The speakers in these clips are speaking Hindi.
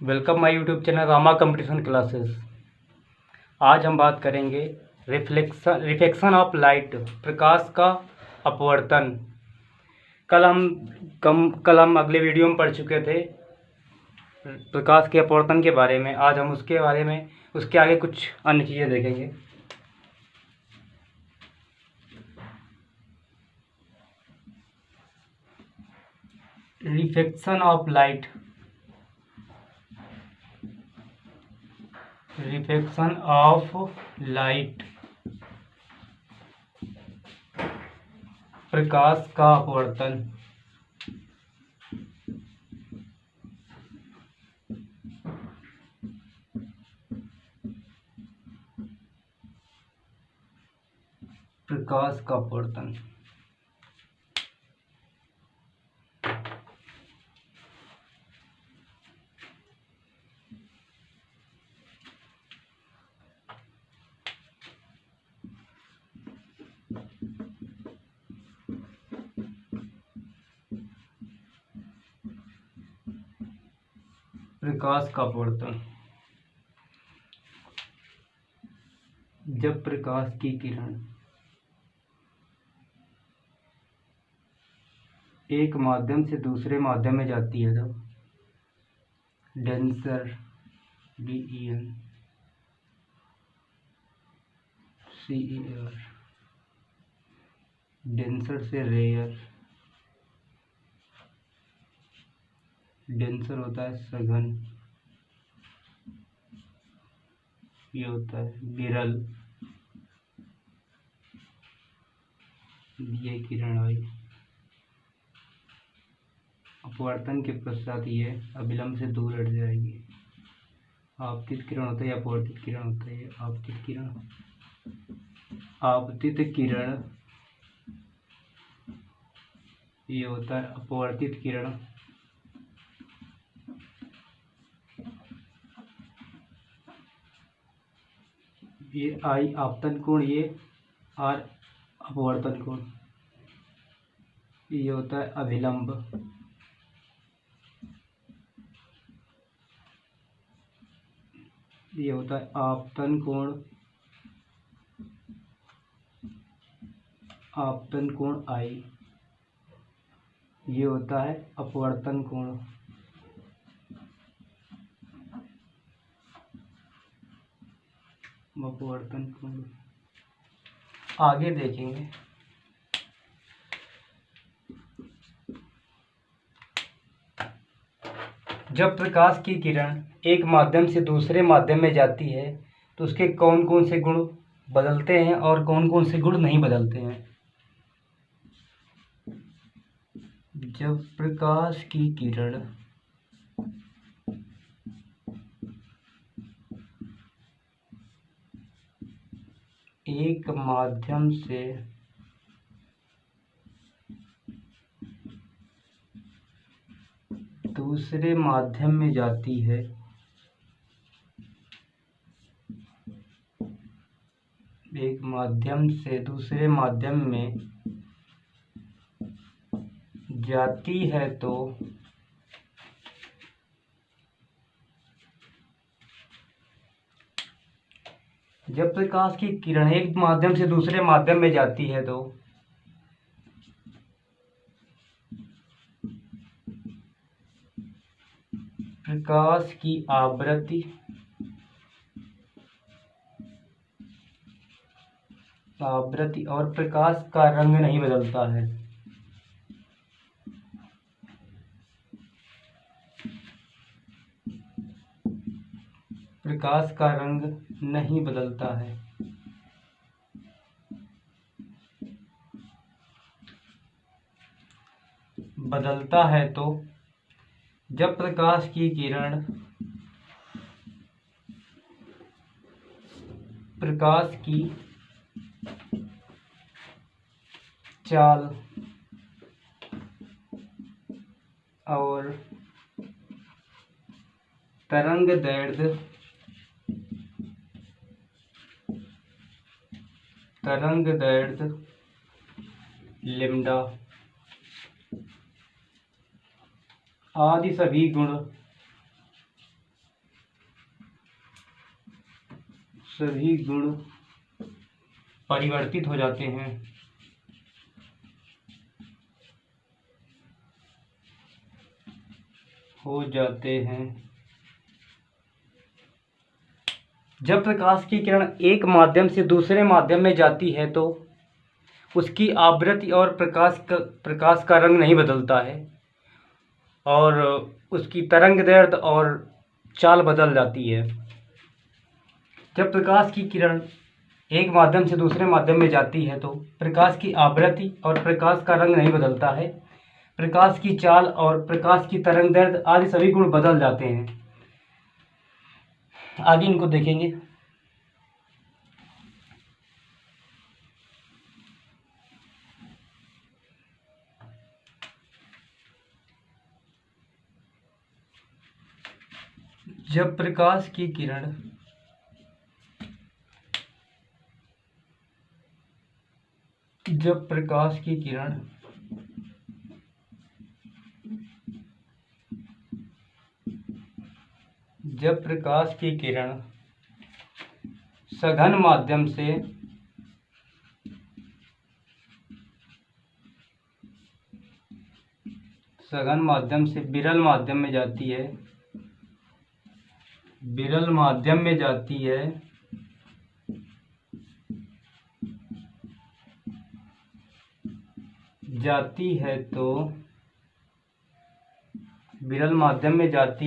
Welcome my YouTube channel Rama competition classes. आज हम बात करेंगे रिफ्लेक्शन ऑफ लाइट, प्रकाश का अपवर्तन। कल हम अगले वीडियो में पढ़ चुके थे प्रकाश के अपवर्तन के बारे में। आज हम उसके बारे में उसके आगे कुछ अन्य चीज़ें देखेंगे। Reflection of light, reflection of light, प्रकाश का अपवर्तन। प्रकाश का अपवर्तन प्रकाश का अपवर्तन। जब प्रकाश की किरण एक माध्यम से दूसरे माध्यम में जाती है तो डेंसर DENCER डेंसर से रेयर, डेंसर होता है सघन, ये होता है विरल, ये किरण आई। अपवर्तन के पश्चात ये अभिलंब से दूर हट जाएगी। आपतित किरण होता है या अपवर्तित किरण होता है। आपतित किरण, आपतित किरण ये होता है अपवर्तित किरण। ये आई आपतन कोण, ये आर अपवर्तन कोण, ये होता है अभिलंब। ये होता है आपतन कोण, आपतन कोण आई। ये होता है अपवर्तन कोण। अपवर्तन कोण आगे देखेंगे। जब प्रकाश की किरण एक माध्यम से दूसरे माध्यम में जाती है तो उसके कौन कौन से गुण बदलते हैं और कौन कौन से गुण नहीं बदलते हैं। जब प्रकाश की किरण एक माध्यम से दूसरे माध्यम में जाती है एक माध्यम से दूसरे माध्यम में जाती है तो जब प्रकाश की किरण एक माध्यम से दूसरे माध्यम में जाती है तो प्रकाश की आवृत्ति और प्रकाश का रंग नहीं बदलता है। प्रकाश का रंग नहीं बदलता है। बदलता है तो जब प्रकाश की किरण प्रकाश की चाल और तरंगदैर्ध्य लैम्डा आदि सभी गुण परिवर्तित हो जाते हैं। जब प्रकाश की किरण एक माध्यम से दूसरे माध्यम में जाती है तो उसकी आवृत्ति और प्रकाश का रंग नहीं बदलता है और उसकी तरंगदैर्ध्य और चाल बदल जाती है। जब प्रकाश की किरण एक माध्यम से दूसरे माध्यम में जाती है तो प्रकाश की आवृत्ति और प्रकाश का रंग नहीं बदलता है, प्रकाश की चाल और प्रकाश की तरंगदैर्ध्य आदि सभी गुण बदल जाते हैं। आगे इनको देखेंगे। जब प्रकाश की किरण सघन माध्यम से विरल माध्यम में जाती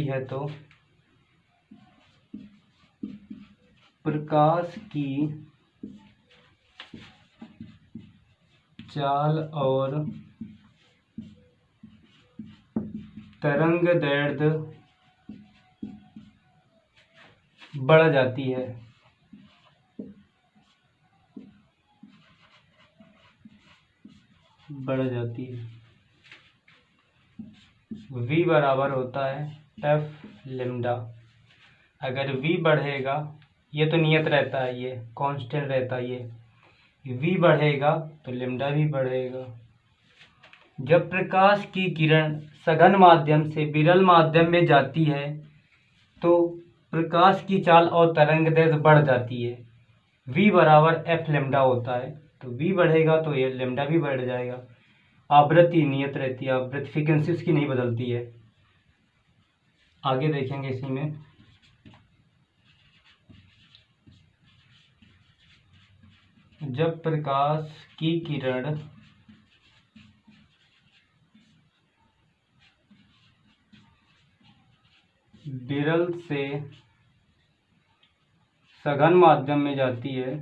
है, तो प्रकाश की चाल और तरंगदैर्ध्य बढ़ जाती है। V बराबर होता है एफ लेमडा। अगर V बढ़ेगा, ये तो नियत रहता है, ये कांस्टेंट रहता है, ये V बढ़ेगा तो लेमडा भी बढ़ेगा। जब प्रकाश की किरण सघन माध्यम से विरल माध्यम में जाती है तो प्रकाश की चाल और तरंगदैर्ध्य बढ़ जाती है। V बराबर एफ लेमडा होता है, तो V बढ़ेगा तो ये लेमडा भी बढ़ जाएगा। आवृत्ति नियत रहती है, आवृत्ति फ्रीक्वेंसी उसकी नहीं बदलती है। आगे देखेंगे इसी में। जब प्रकाश की किरण विरल से सघन माध्यम में जाती है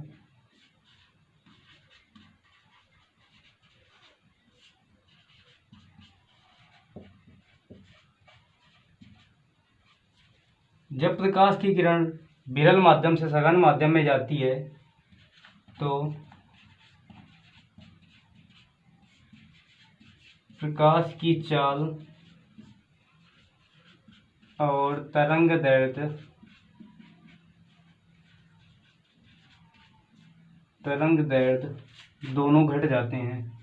जब प्रकाश की किरण विरल माध्यम से सघन माध्यम में जाती है तो प्रकाश की चाल और तरंगदैर्ध्य दोनों घट जाते हैं।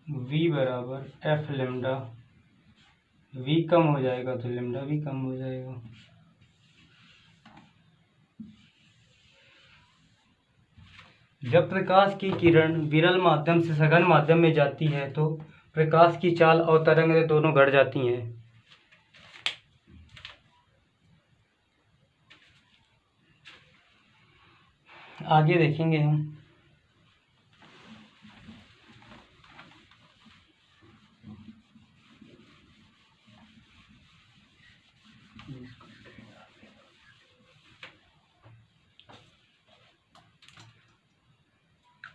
V बराबर एफ लेमडा। V कम हो जाएगा तो लेमडा भी कम हो जाएगा। जब प्रकाश की किरण विरल माध्यम से सघन माध्यम में जाती है तो प्रकाश की चाल और तरंगें दोनों घट जाती हैं। आगे देखेंगे हम।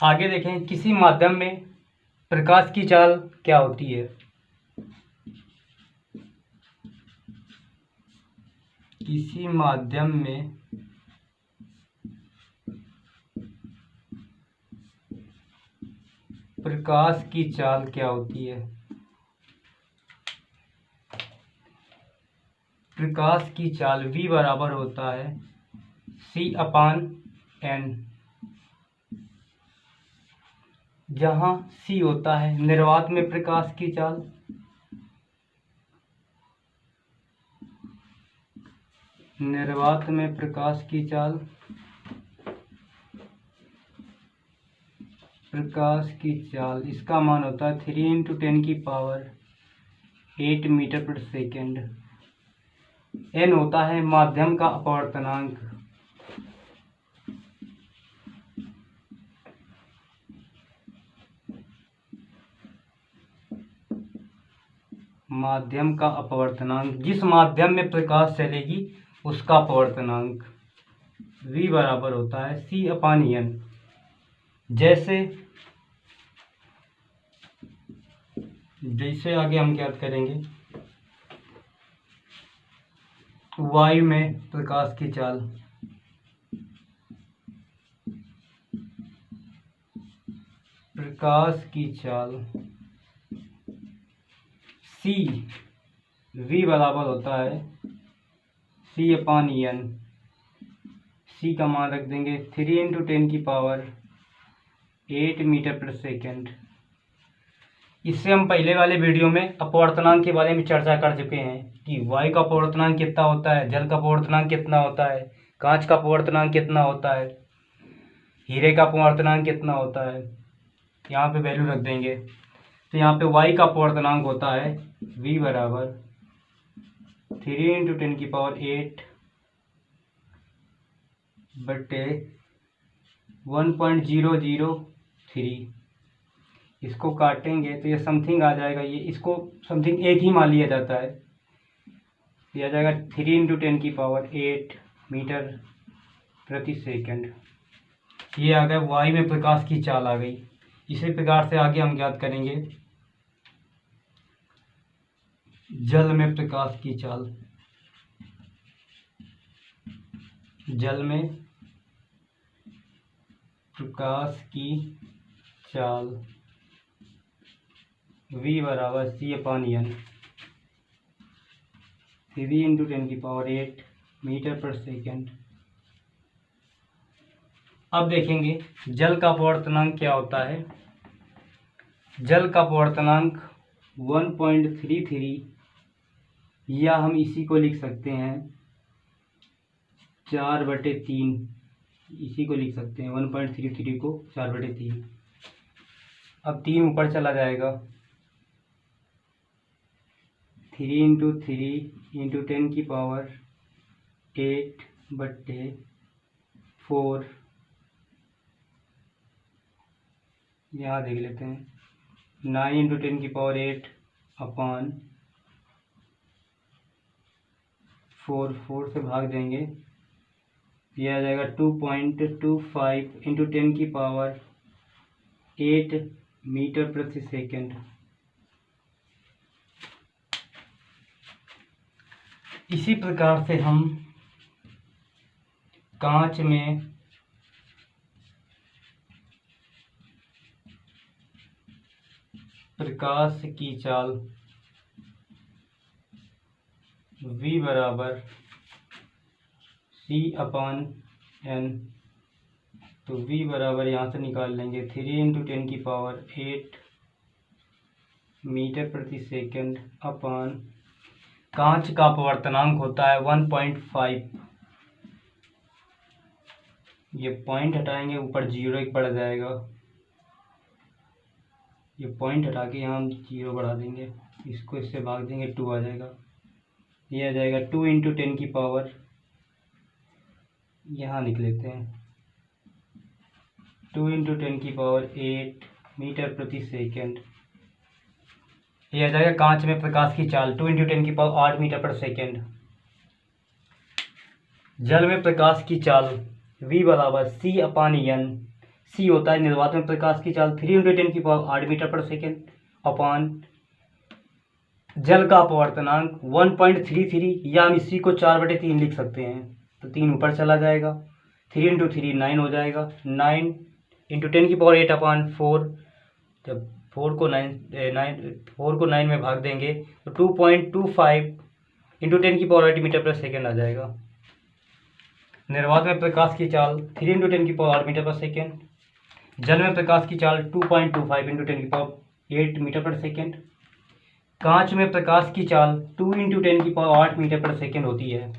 आगे देखें किसी माध्यम में प्रकाश की चाल क्या होती है। किसी माध्यम में प्रकाश की चाल क्या होती है। प्रकाश की चाल V बराबर होता है C/N। जहाँ C होता है निर्वात में प्रकाश की चाल, निर्वात में प्रकाश की चाल, प्रकाश की चाल इसका मान होता है 3 × 10⁸ मीटर प्रति सेकेंड। n होता है माध्यम का अपवर्तनांक, माध्यम का अपवर्तनांक जिस माध्यम में प्रकाश चलेगी उसका अपवर्तनांक। v बराबर होता है C/N। जैसे आगे हम क्या करेंगे, वायु में प्रकाश की चाल, प्रकाश की चाल C, v बराबर होता है C/N। C का मान रख देंगे 3 × 10⁸ मीटर प्रति सेकेंड। इससे हम पहले वाले वीडियो में अपवर्तनांक के बारे में चर्चा कर चुके हैं कि वायु का अपवर्तनांक कितना होता है, जल का अपवर्तनांक कितना होता है, कांच का अपवर्तनांक कितना होता है, हीरे का अपवर्तनांक कितना होता है। यहाँ पे वैल्यू रख देंगे। तो यहाँ पे वायु का अपवर्तनांक होता है v बराबर 3 × 10⁸ बटे 1003। इसको काटेंगे तो ये समथिंग आ जाएगा, ये इसको समथिंग एक ही मान लिया जाता है। ये आ जाएगा 3 × 10⁸ मीटर प्रति सेकंड। ये आ गया वायु में प्रकाश की चाल आ गई। इसी प्रकार से आगे हम ज्ञात करेंगे जल में प्रकाश की चाल। जल में प्रकाश की चाल v बराबर C/N 3 × 10⁸ मीटर प्रति सेकेंड। अब देखेंगे जल का अपवर्तनांक क्या होता है। जल का अपवर्तनांक 1.33, या हम इसी को लिख सकते हैं 4/3। इसी को लिख सकते हैं 1.33 को 4/3। अब 3 ऊपर चला जाएगा, 3 × 3 × 10⁸ यहाँ देख लेते हैं 9 × 10⁸ अपॉन 4 से भाग देंगे, यह आ जाएगा 2.25 × 10⁸ मीटर प्रति सेकेंड। इसी प्रकार से हम कांच में प्रकाश की चाल v बराबर C/N। तो v बराबर यहाँ से निकाल लेंगे 3 × 10⁸ मीटर प्रति सेकेंड अपॉन कांच का अपवर्तनांक होता है 1.5। ये पॉइंट हटाएंगे, ऊपर 0 एक बढ़ जाएगा। ये पॉइंट हटा के यहाँ हम 0 बढ़ा देंगे, इसको इससे भाग देंगे 2 आ जाएगा। ये आ जाएगा 2 × 10⁸, यहाँ लिख लेते हैं 2 × 10⁸ मीटर प्रति सेकेंड। ये आ जाएगा कांच में प्रकाश की चाल 2 × 10⁸ मीटर प्रति सेकेंड। जल में प्रकाश की चाल v बराबर C/N। C होता है निर्वात में प्रकाश की चाल 3 × 10⁸ मीटर प्रति सेकेंड अपॉन जल का अपवर्तनांक 1.33, या हम इसी को 4/3 लिख सकते हैं। तो 3 ऊपर चला जाएगा, 3 × 3 9 हो जाएगा, 9 × 10⁸ अपॉन 4। जब 4 को 9 में भाग देंगे तो 2.25 × 10⁸ मीटर प्रति सेकेंड आ जाएगा। निर्वात में प्रकाश की चाल 3 इंटू 10 की पावर 8 मीटर पर सेकेंड, जल में प्रकाश की चाल 2.25 इंटू 10 की पावर 8 मीटर पर सेकेंड, कांच में प्रकाश की चाल 2 इंटू 10 की पावर 8 मीटर पर सेकेंड होती है।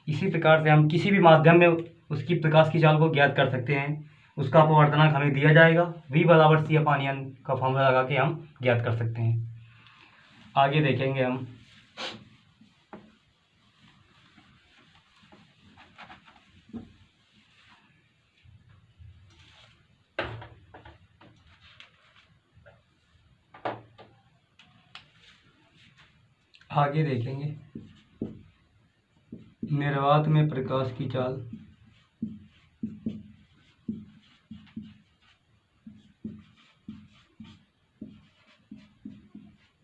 इसी प्रकार से हम किसी भी माध्यम में उसकी प्रकाश की चाल को ज्ञात कर सकते हैं। उसका अपवर्तनांक हमें दिया जाएगा, v बराबर c अपान n का फॉर्मूला लगा के हम ज्ञात कर सकते हैं। आगे देखेंगे हम। आगे देखेंगे निर्वात में प्रकाश की चाल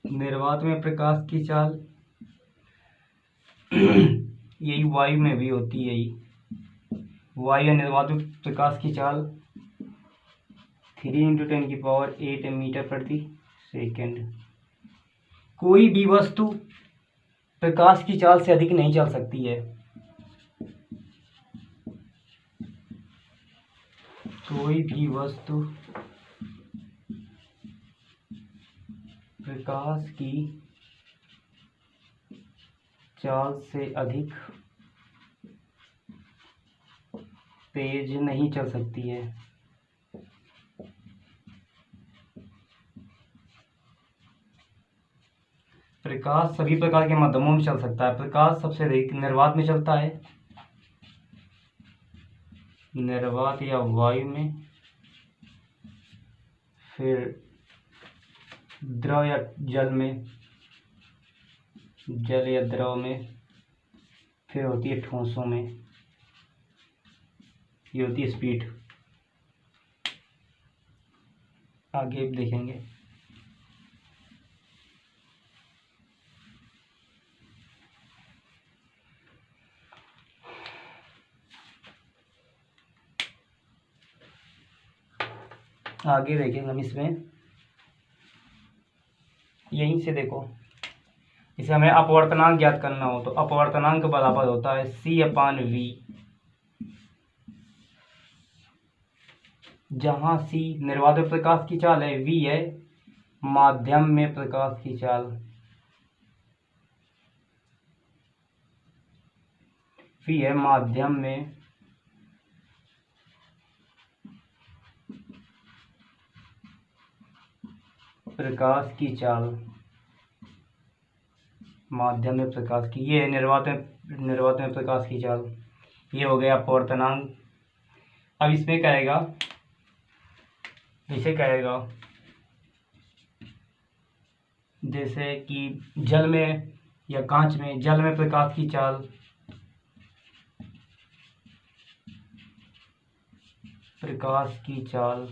निर्वात में प्रकाश की चाल यही वायु में भी होती है। वायु या निर्वात में प्रकाश की चाल 3 इंटू 10 की पावर 8 मीटर प्रति सेकेंड। कोई भी वस्तु प्रकाश की चाल से अधिक नहीं चल सकती है। कोई भी वस्तु प्रकाश की चाल से अधिक तेज नहीं चल सकती है। प्रकाश सभी प्रकार के माध्यमों में चल सकता है। प्रकाश सबसे अधिक निर्वात में चलता है, निर्वात या वायु में, फिर द्रव या जल में, जल या द्रव में, फिर होती है ठोसों में। ये होती है स्पीड। आगे देखेंगे। आगे देखेंगे हम इसमें। यहीं से देखो, इसे हमें अपवर्तनांक ज्ञात करना हो तो अपवर्तनांक बराबर होता है c अपान v, जहाँ c निर्वात में प्रकाश की चाल है, v है माध्यम में प्रकाश की चाल, v है माध्यम में प्रकाश की चाल, माध्यम में प्रकाश की, ये है निर्वात में प्रकाश की चाल। ये हो गया अपवर्तनांक। अब इसमें कहेगा, इसे कहेगा जैसे कि जल में या कांच में, जल में प्रकाश की चाल प्रकाश की चाल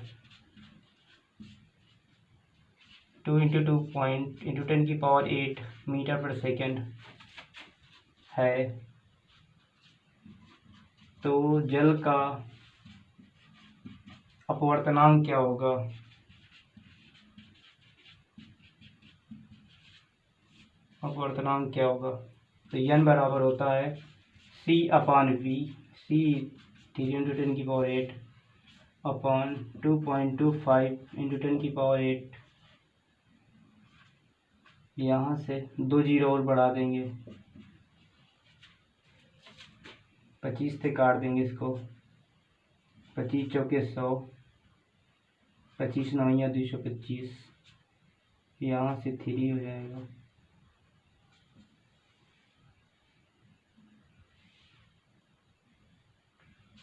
2 इंटू 10 की पावर 8 मीटर पर सेकेंड है, तो जल का अपवर्तनांक क्या होगा? अपवर्तनांक क्या होगा? तो n बराबर होता है c अपान v, c 3 इंटू 10 की पावर 8 अपॉन 2.25 इंटू 10 की पावर 8। यहाँ से 2 जीरो और बढ़ा देंगे, 25 से काट देंगे इसको, 25 चौके 100, 25 नवैया 225, यहाँ से 3 हो जाएगा।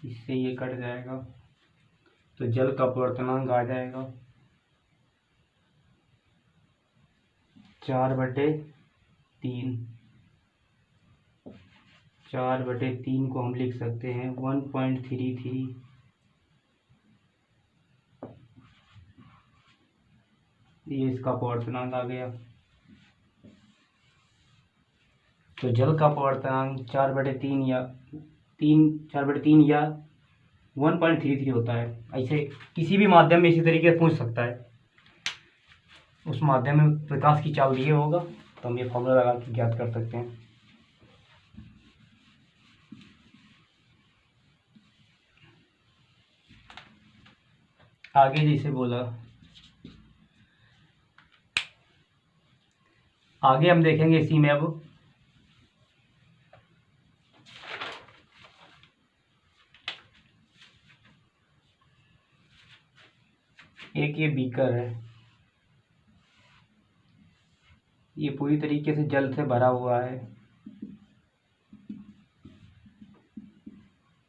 इससे ये कट जाएगा तो जल का अपवर्तनांक आ जाएगा 4/3। 4/3 को हम लिख सकते हैं 1.33। ये इसका अपवर्तनांक आ गया। तो जल का अपवर्तनांक 4/3 या 4/3 या 1.33 होता है। ऐसे किसी भी माध्यम में इसी तरीके से पूछ सकता है। उस माध्यम में प्रकाश की चाल दिए होगा तो हम ये फॉर्मूला लगा के ज्ञात कर सकते हैं। आगे जैसे बोला, आगे हम देखेंगे इसी में। अब एक ये बीकर है, ये पूरी तरीके से जल से भरा हुआ है।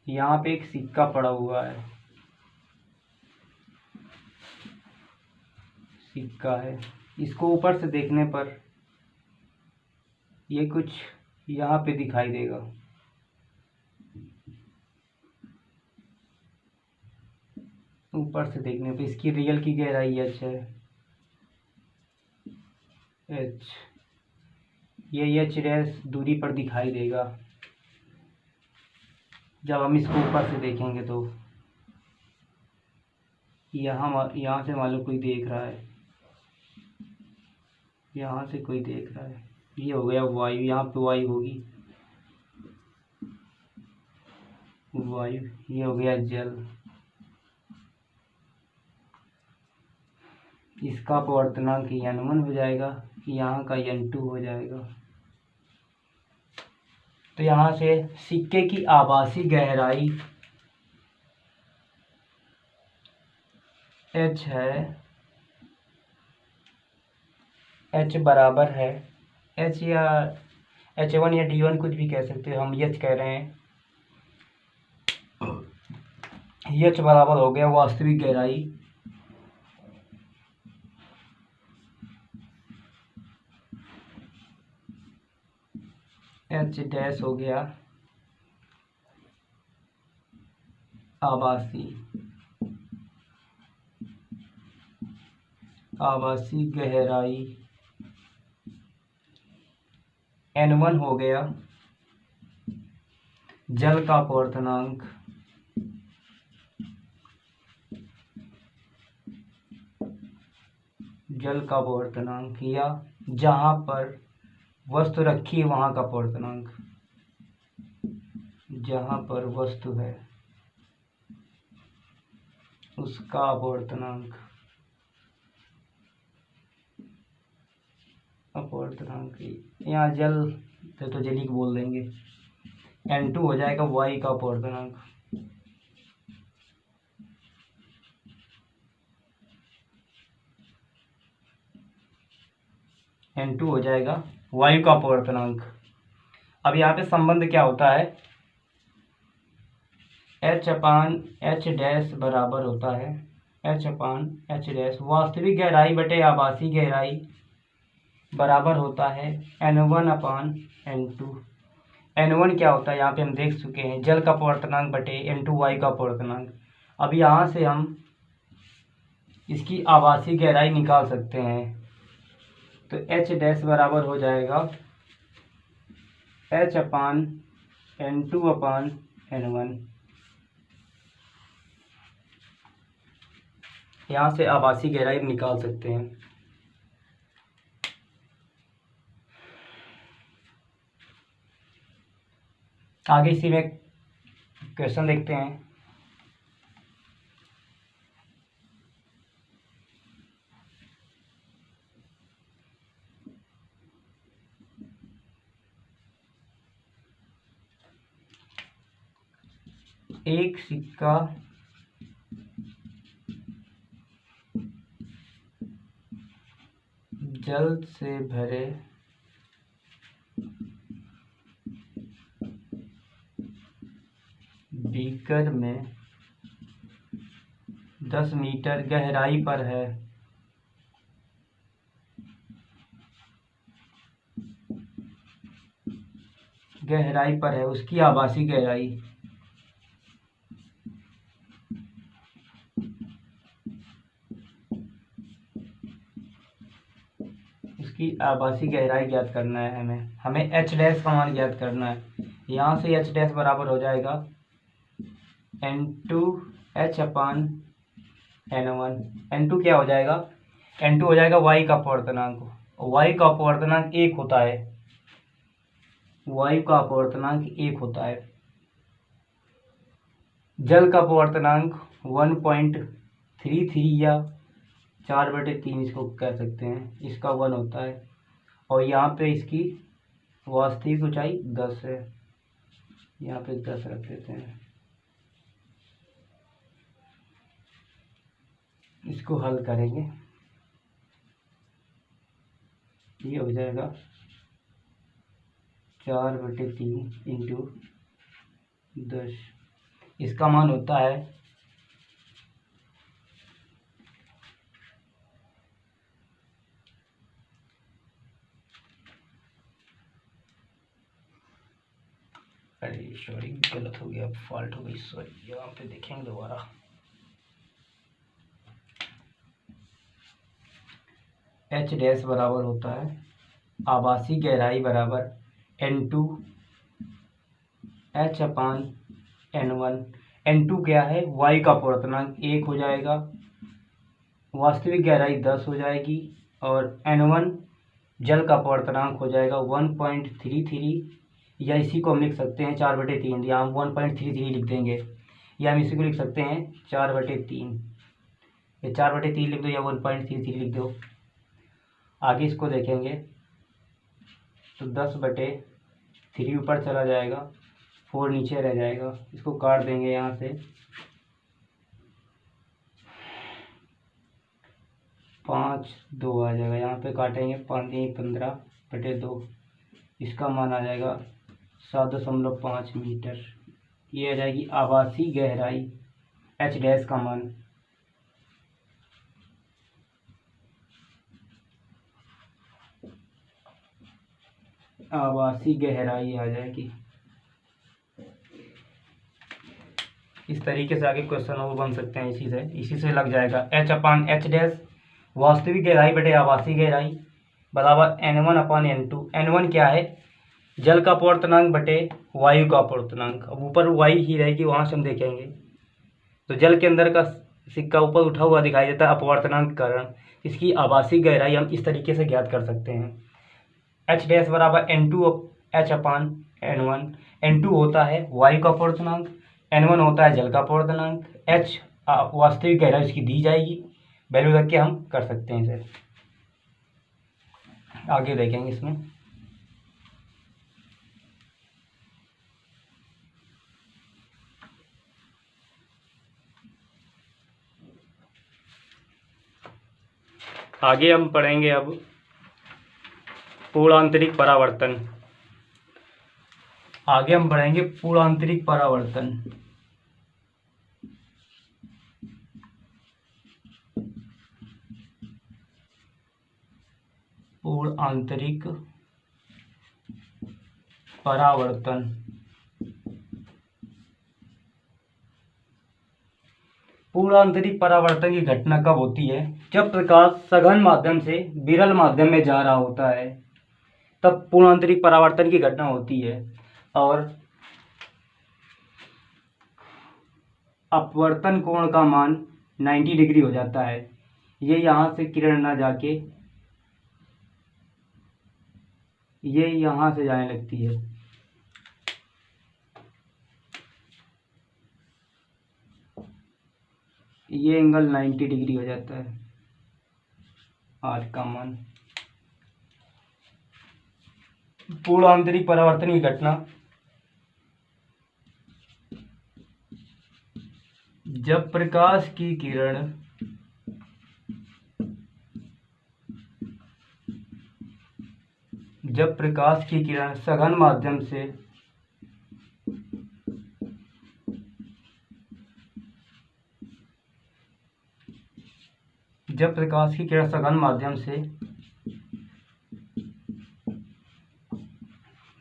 यहाँ पे एक सिक्का पड़ा हुआ है, सिक्का है। इसको ऊपर से देखने पर ये कुछ यहाँ पे दिखाई देगा। ऊपर से देखने पे इसकी रियल की गहराई एच है, एच। ये एच डैश दूरी पर दिखाई देगा जब हम इसको ऊपर से देखेंगे। तो यहाँ से मान लो कोई देख रहा है, यहाँ से कोई देख रहा है। ये हो गया वायु, यहाँ पे वायु होगी, वायु। ये हो गया जल, इसका अपवर्तनांक n1 हो जाएगा, यहाँ का n2 हो जाएगा। तो यहाँ से सिक्के की आभासी गहराई h है, h बराबर है, h या h1 या d1 कुछ भी कह सकते हो, हम h कह रहे हैं। h बराबर हो गया वास्तविक गहराई h डैश हो गया आभासी गहराई, n1 हो गया जल का अपवर्तनांक, या जहाँ पर वस्तु रखी है वहाँ का अपवर्तनांक, जहाँ पर वस्तु है उसका अपवर्तनांक, यहाँ जल तो जली को बोल देंगे। n2 हो जाएगा वायु का अपवर्तनांक, n2 हो जाएगा वायु का अपवर्तनांक। अब यहाँ पे संबंध क्या होता है, h/h डैश बराबर होता है h/h डैश वास्तविक गहराई बटे आभासी गहराई बराबर होता है n1/n2। n1 क्या होता है यहाँ पे हम देख चुके हैं, जल का अपवर्तनांक बटे n2 वायु का अपवर्तनांक। अब यहाँ से हम इसकी आभासी गहराई निकाल सकते हैं। तो h डैश बराबर हो जाएगा h/n2/n1। यहाँ से आभासी गहराई निकाल सकते हैं। आगे इसी में क्वेश्चन देखते हैं। एक सिक्का जल से भरे बीकर में 10 मीटर गहराई पर है। उसकी आभासी गहराई ज्ञात करना है। हमें h डैश का मान ज्ञात करना है। यहाँ से h डैश बराबर हो जाएगा n2h/n1। n2 क्या हो जाएगा, n2 हो जाएगा वायु का अपवर्तनांक। वायु का अपवर्तनांक 1 होता है, जल का अपवर्तनांक 1.3 3 या 4/3 इसको कह सकते हैं, इसका 1 होता है। और यहाँ पे इसकी वास्तविक ऊंचाई 10 है, यहाँ पे 10 रख देते हैं। इसको हल करेंगे, ये हो जाएगा 4/3 इंटू 10। इसका मान होता है 'गलत हो गया, फॉल्ट हो गई, सॉरी। यहाँ पे देखेंगे दोबारा। एच डैश बराबर होता है आभासी गहराई बराबर N2 H/N1। N2 क्या है, वायु का अपवर्तनांक 1 हो जाएगा, वास्तविक गहराई 10 हो जाएगी, और N1 जल का अपवर्तनांक हो जाएगा 1.33, या इसी को हम लिख सकते हैं 4/3, या हम 1.33 लिख देंगे, या हम इसी को लिख सकते हैं 4/3। ये 4/3 लिख दो या 1.33 लिख दो। आगे इसको देखेंगे तो 10/3 ऊपर चला जाएगा, 4 नीचे रह जाएगा। इसको काट देंगे यहाँ से, 5 2 आ जाएगा। यहाँ पे काटेंगे 15/2, इसका मान आ जाएगा 7.5 मीटर। ये आ जाएगी आभासी गहराई एच डैश का मान। आभासी गहराई आ जाएगी। इस तरीके से आगे क्वेश्चन और बन सकते हैं, इसी से लग जाएगा। H/H डैश वास्तविक गहराई बटे आभासी गहराई बराबर N1/N2। N1 क्या है, जल का अपवर्तनांक बटे वायु का अपवर्तनांक। अब ऊपर वायु ही रहेगी, वहाँ से हम देखेंगे तो जल के अंदर का सिक्का ऊपर उठा हुआ दिखाई देता है अपवर्तनांक के कारण। इसकी आभासी गहराई हम इस तरीके से ज्ञात कर सकते हैं। H डैश बराबर N2 H/N1। N2 होता है वायु का अपवर्तनांक, N1 होता है जल का अपवर्तनांक, H वास्तविक गहराई इसकी दी जाएगी, वैल्यू रख के हम कर सकते हैं इसे। आगे देखेंगे इसमें। आगे हम पढ़ेंगे अब पूर्णांतरिक परावर्तन। आगे हम पढ़ेंगे पूर्णांतरिक परावर्तन। पूर्णांतरिक परावर्तन। पूर्णांतरिक परावर्तन की घटना कब होती है, जब प्रकाश सघन माध्यम से विरल माध्यम में जा रहा होता है, तब पूर्णांतरिक परावर्तन की घटना होती है। और अपवर्तन कोण का मान 90 डिग्री हो जाता है। ये यहाँ से किरण ना जाके ये यहाँ से जाने लगती है। ये एंगल 90 डिग्री हो जाता है, आर का मान। पूर्णांतरिक परावर्तन की घटना जब प्रकाश की किरण सघन माध्यम से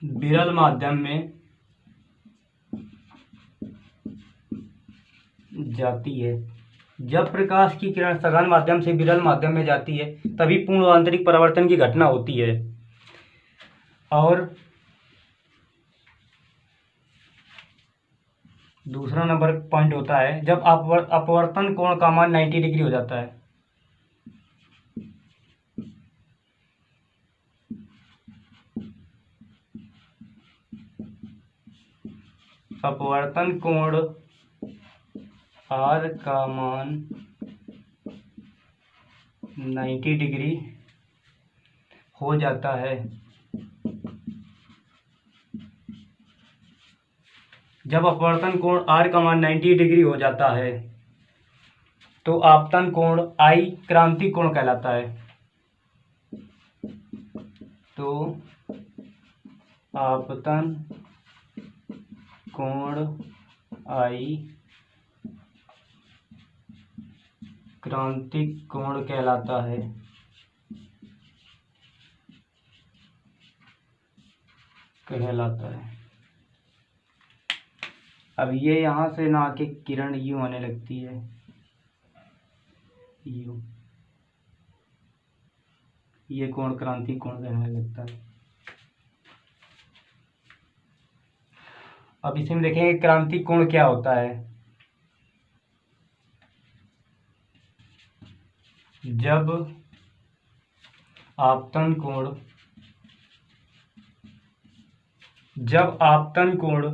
विरल माध्यम में जाती है। जब प्रकाश की किरण सघन माध्यम से विरल माध्यम में जाती है तभी पूर्णांतरिक परावर्तन की घटना होती है। और दूसरा नंबर पॉइंट होता है जब अपवर्तन कोण का मान 90 डिग्री हो जाता है। अपवर्तन कोण R का मान 90 डिग्री हो जाता है। जब अपवर्तन कोण R का मान 90 डिग्री हो जाता है तो आपतन कोण I क्रांतिक कोण कहलाता है। तो आपतन कोण I क्रांतिक कोण कहलाता है। अब ये यहाँ से ना आके किरण यूं आने लगती है, यूं, ये कोण क्रांतिक कोण कहने लगता है। अब इसी में देखेंगे क्रांतिक कोण क्या होता है। जब आपतन कोण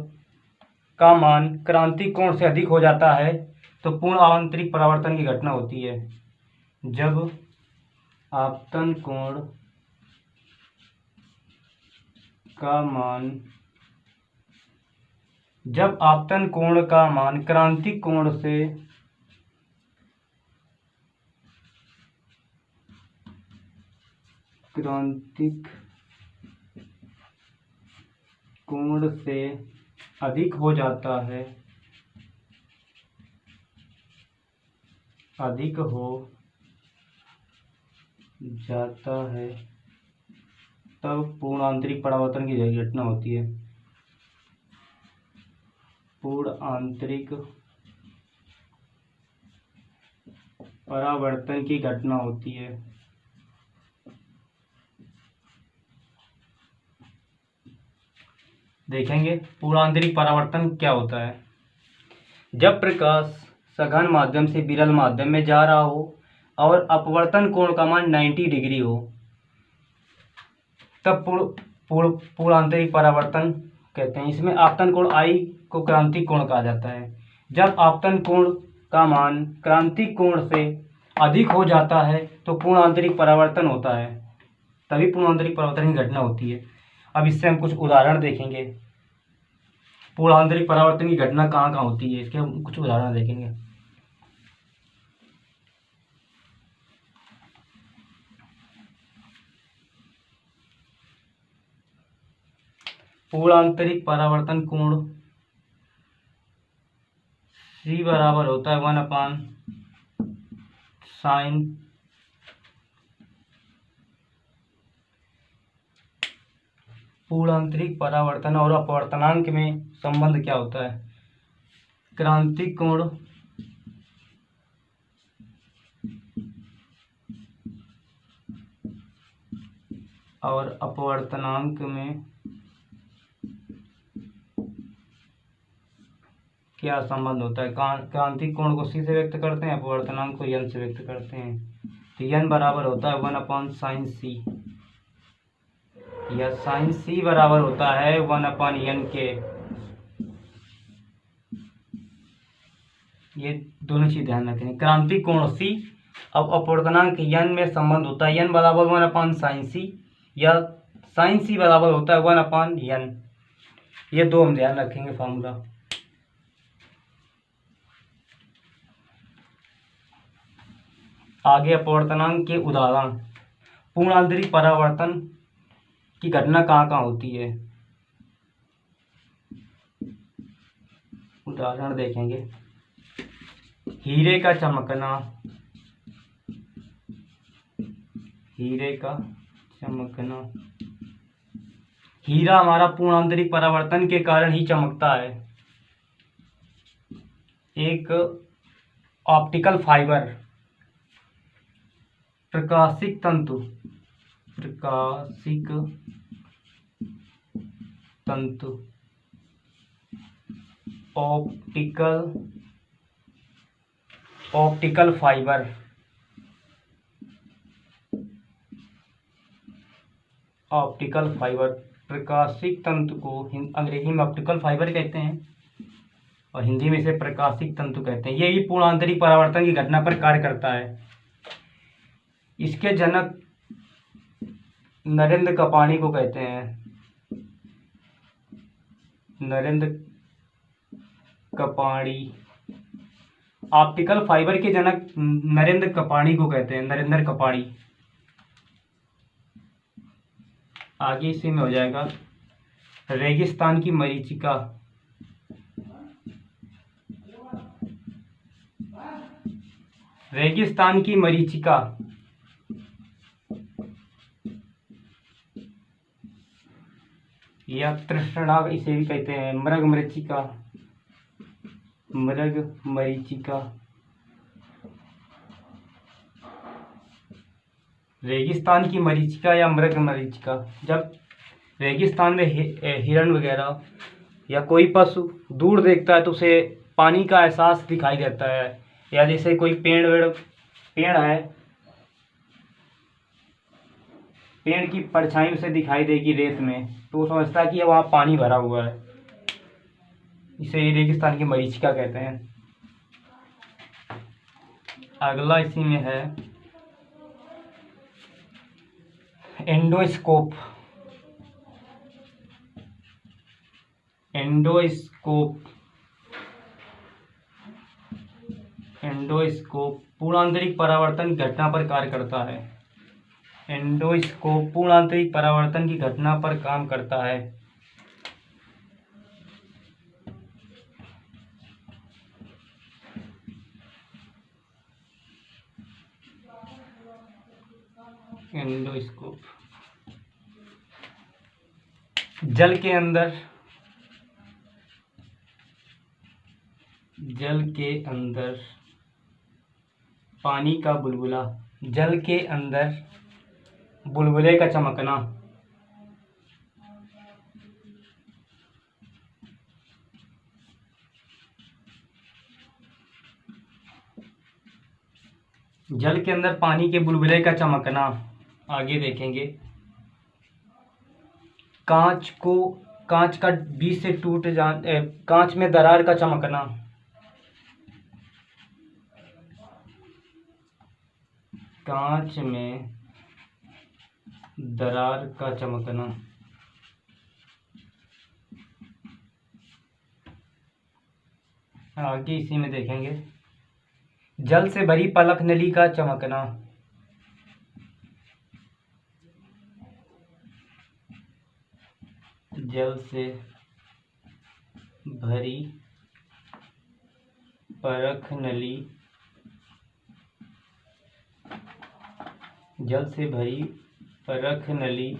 का मान क्रांतिक कोण से अधिक हो जाता है तो पूर्ण आंतरिक परावर्तन की घटना होती है। जब आपतन कोण का मान क्रांतिक कोण से अधिक हो जाता है, तब पूर्ण आंतरिक परावर्तन की घटना होती है। पूर्ण आंतरिक परावर्तन की घटना होती है। देखेंगे पूर्ण आंतरिक परावर्तन क्या होता है। जब प्रकाश सघन माध्यम से विरल माध्यम में जा रहा हो और अपवर्तन कोण का मान 90 डिग्री हो तब पूर्ण आंतरिक परावर्तन कहते हैं। इसमें आपतन कोण I को क्रांतिक कोण कहा जाता है। जब आपतन कोण का मान क्रांतिक कोण से अधिक हो जाता है तो पूर्ण आंतरिक परावर्तन होता है, तभी पूर्ण आंतरिक परावर्तन की घटना होती है। अब इससे हम कुछ उदाहरण देखेंगे। पूर्ण आंतरिक परावर्तन की घटना कहाँ कहाँ होती है, इसके हम कुछ उदाहरण देखेंगे। पूर्ण आंतरिक परावर्तन कोण C बराबर होता है 1/sin। पूर्ण आंतरिक परावर्तन और अपवर्तनांक में संबंध क्या होता है। क्रांतिक कोण और अपवर्तनांक में क्या संबंध होता है। क्रांतिक कोण को C से व्यक्त करते हैं, अपवर्तनांक को n से व्यक्त करते हैं। तो n बराबर होता है 1/sin C, या sin C बराबर होता है 1/n के। ये दोनों चीज ध्यान रखें। क्रांतिक कोण C अब अपवर्तनांक n में संबंध होता है, n बराबर 1/sin C, या sin C बराबर होता है 1/n। ये दो हम ध्यान रखेंगे फार्मूला। आगे अपवर्तनांक के उदाहरण। पूर्ण आंतरिक परावर्तन की घटना कहाँ कहाँ होती है, उदाहरण देखेंगे। हीरे का चमकना, हीरा हमारा पूर्ण आंतरिक परावर्तन के कारण ही चमकता है। एक ऑप्टिकल फाइबर, प्रकाशिक तंतु ऑप्टिकल फाइबर, प्रकाशिक तंतु को अंग्रेजी में ऑप्टिकल फाइबर कहते हैं और हिंदी में इसे प्रकाशिक तंतु कहते हैं। ये भी पूर्ण आंतरिक परावर्तन की घटना पर कार्य करता है। इसके जनक नरेंद्र कपाणी को कहते हैं। नरेंद्र कपाणी। ऑप्टिकल फाइबर के जनक नरेंद्र कपाणी को कहते हैं, नरेंद्र कपाणी। आगे इसी में हो जाएगा रेगिस्तान की मरीचिका। रेगिस्तान की मरीचिका या तृष्णा इसे भी कहते हैं, मृग मरीचिका। मृग मरीचिका। रेगिस्तान की मरीचिका या मृग मरीचिका, जब रेगिस्तान में हिरण वगैरह या कोई पशु दूर देखता है तो उसे पानी का एहसास दिखाई देता है, या जैसे कोई पेड़ है, पेड़ की परछाई उसे दिखाई देगी रेत में, तो वो समझता है कि वहाँ पानी भरा हुआ है। इसे रेगिस्तान की मरीचिका कहते हैं। अगला इसी में है एंडोस्कोप। एंडोस्कोप पूर्णांतरिक परावर्तन की घटना पर कार्य करता है। एंडोस्कोप पूर्णांतरिक परावर्तन की घटना पर काम करता है। एंडोस्कोप जल के अंदर पानी का बुलबुला। जल के अंदर बुलबुले का चमकना। जल के अंदर पानी के बुलबुले का चमकना। आगे देखेंगे कांच का बीच से टूट जाना, कांच में दरार का चमकना। कांच में दरार का चमकना। आगे इसी में देखेंगे जल से भरी पलक नली का चमकना। जल से भरी परख नली। जल से भरी परख नली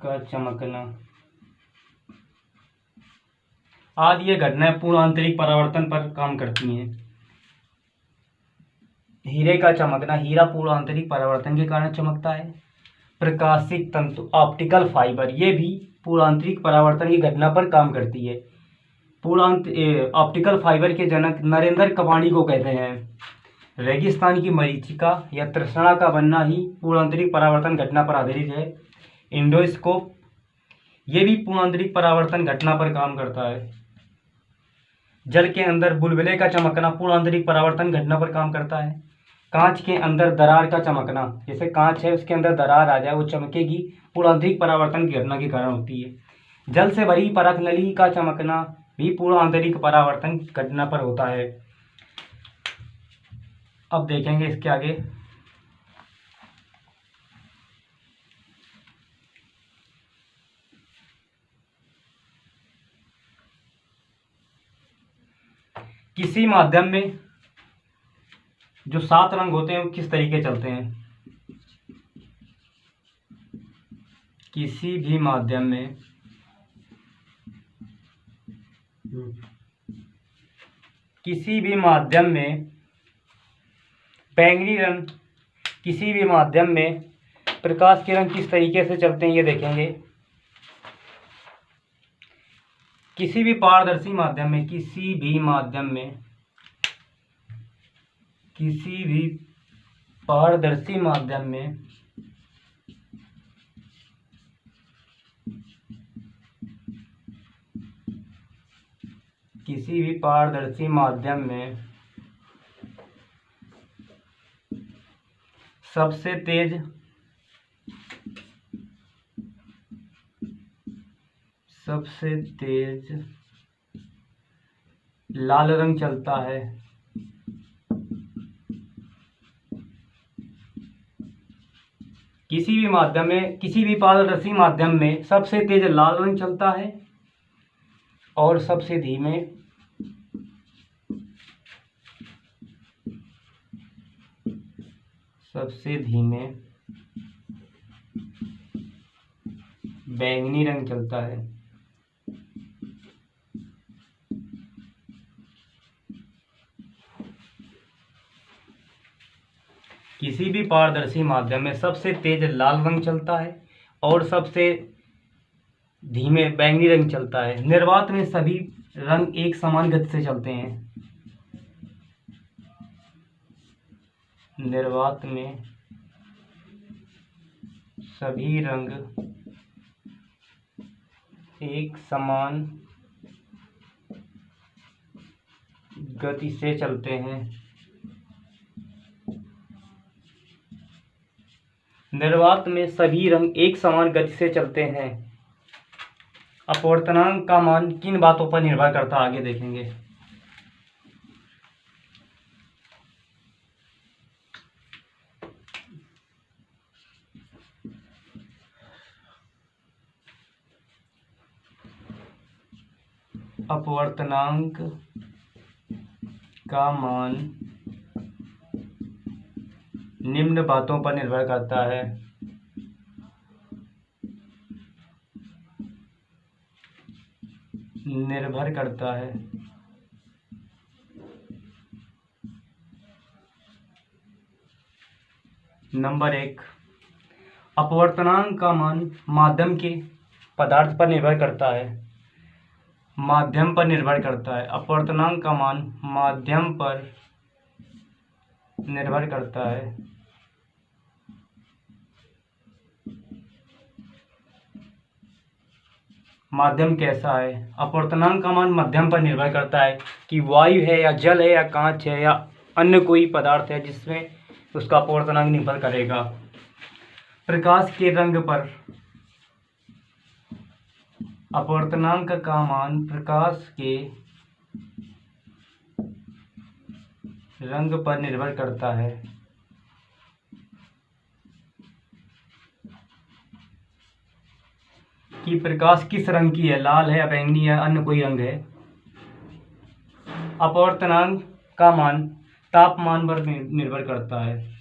का चमकना। आदि ये घटनाएं पूर्ण आंतरिक परावर्तन पर काम करती हैं। हीरे का चमकना, हीरा पूर्ण आंतरिक परावर्तन के कारण चमकता है। प्रकाशिक तंतु ऑप्टिकल फाइबर, ये भी पूर्ण आंतरिक परावर्तन की घटना पर काम करती है। ऑप्टिकल फाइबर के जनक नरेंद्र कपाणी को कहते हैं। रेगिस्तान की मरीचिका या तृष्णा का बनना ही पूर्ण आंतरिक परावर्तन घटना पर आधारित है। एंडोस्कोप ये भी पूर्ण आंतरिक परावर्तन घटना पर काम करता है। जल के अंदर बुलबुले का चमकना पूर्ण आंतरिक परावर्तन घटना पर काम करता है। कांच के अंदर दरार का चमकना, जैसे कांच है उसके अंदर दरार आ जाए वो चमकेगी, पूर्ण आंतरिक परावर्तन की घटना के कारण होती है। जल से भरी परख नली का चमकना भी पूर्ण आंतरिक परावर्तन घटना पर होता है। अब देखेंगे इसके आगे किसी माध्यम में जो 7 रंग होते हैं वो किस तरीके चलते हैं। किसी भी माध्यम में बैंगनी रंग, किसी भी माध्यम में प्रकाश के रंग किस तरीके से चलते हैं ये देखेंगे। किसी भी पारदर्शी माध्यम में, किसी भी पारदर्शी माध्यम में सबसे तेज लाल रंग चलता है। किसी भी माध्यम में, किसी भी पारदर्शी माध्यम में सबसे तेज लाल रंग चलता है और सबसे धीमे बैंगनी रंग चलता है। किसी भी पारदर्शी माध्यम में सबसे तेज लाल रंग चलता है और सबसे धीमे बैंगनी रंग चलता है। निर्वात में सभी रंग एक समान गति से चलते हैं। निर्वात में सभी रंग एक समान गति से चलते हैं। निर्वात में सभी रंग एक समान गति से चलते हैं। अपवर्तनांक का मान किन बातों पर निर्भर करता है, आगे देखेंगे। अपवर्तनांक का मान निम्न बातों पर निर्भर करता है। नंबर 1, अपवर्तनांक का मान माध्यम के पदार्थ पर निर्भर करता है। माध्यम पर निर्भर करता है। अपवर्तनांक का मान माध्यम पर निर्भर करता है। माध्यम कैसा है? अपवर्तनांक का मान माध्यम पर निर्भर करता है कि वायु है या जल है या कांच है या अन्य कोई पदार्थ है जिसमें उसका अपवर्तनांक निर्भर करेगा। प्रकाश के रंग पर अपवर्तनांक का मान प्रकाश के रंग पर निर्भर करता है। कि प्रकाश किस रंग की है, लाल है या बैंगनी है, अन्य कोई रंग है। अपवर्तनांक का मान तापमान पर निर्भर करता है।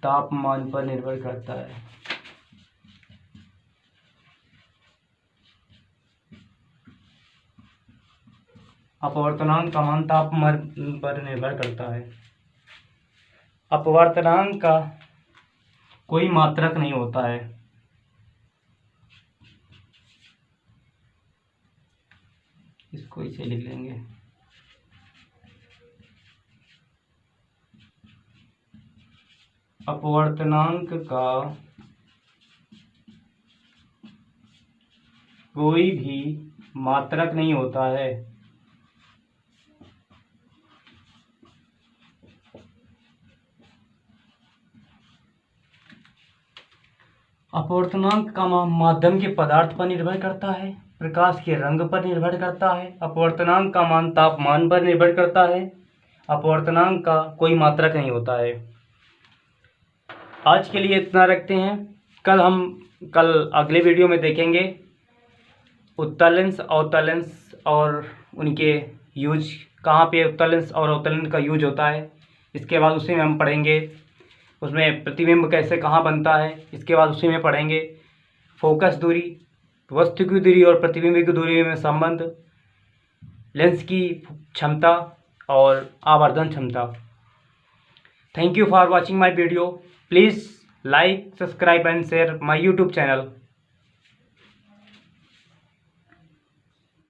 तापमान पर निर्भर करता है। अपवर्तनांक का मान तापमान पर निर्भर करता है। अपवर्तनांक का कोई मात्रक नहीं होता है। इसको इसे लिख लेंगे। अपवर्तनांक का कोई भी मात्रक नहीं होता है। अपवर्तनांक का माध्यम के पदार्थ पर निर्भर करता है। प्रकाश के रंग पर निर्भर करता है। अपवर्तनांक का मान तापमान पर निर्भर करता है। अपवर्तनांक का कोई मात्रक नहीं होता है। आज के लिए इतना रखते हैं। कल अगले वीडियो में देखेंगे उत्तल लेंस, अवतल लेंस और उनके यूज, कहाँ पे उत्तल लेंस और अवतल लेंस का यूज होता है। इसके बाद उसी में हम पढ़ेंगे उसमें प्रतिबिंब कैसे कहाँ बनता है। इसके बाद उसी में पढ़ेंगे फोकस दूरी, वस्तु की दूरी और प्रतिबिंब की दूरी में संबंध, लेंस की क्षमता और आवर्धन क्षमता। Thank you for watching my video. Please like, subscribe and share my YouTube channel.